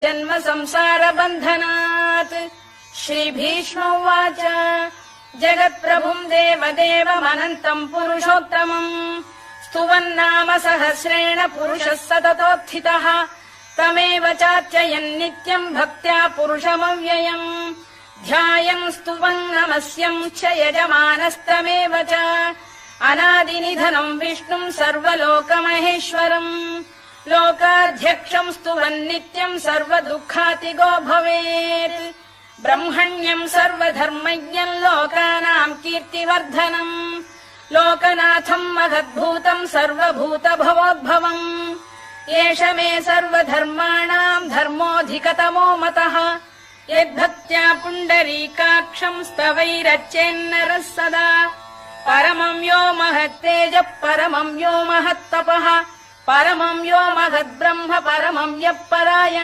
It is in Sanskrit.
जन्म संसार बन्धनात्। श्रीभीष्म उवाच जगत्प्रभुम् देवदेवमनन्तम् पुरुषोत्तमम् स्तुवन्नाम सहस्रेण पुरुषः सततोत्थितः तमेव चार्चयन् नित्यम् भक्त्या पुरुषमव्ययम् ध्यायन् स्तुवन् नमस्यम् च यजमानस्तमेव च अनादिनिधनम् विष्णुम् सर्वलोकमहेश्वरम् लोकाध्यक्षम् स्तुवन् नित्यम् सर्वदुःखातिगो भवेत् ब्रह्मण्यम् सर्वधर्मज्ञम् लोकानाम् कीर्तिवर्धनम् लोकनाथम् महद्भूतम् सर्वभूतभवोद्भवम् एष मे सर्वधर्माणाम् धर्मोऽधिकतमो मतः यद्भक्त्या पुण्डरीकाक्षम् स्तवैरच्चेन्नरः सदा परमम् यो महत्तेजः परमम् यो महत्तपः परमम् यो महद्ब्रह्म परमम् यः परायणः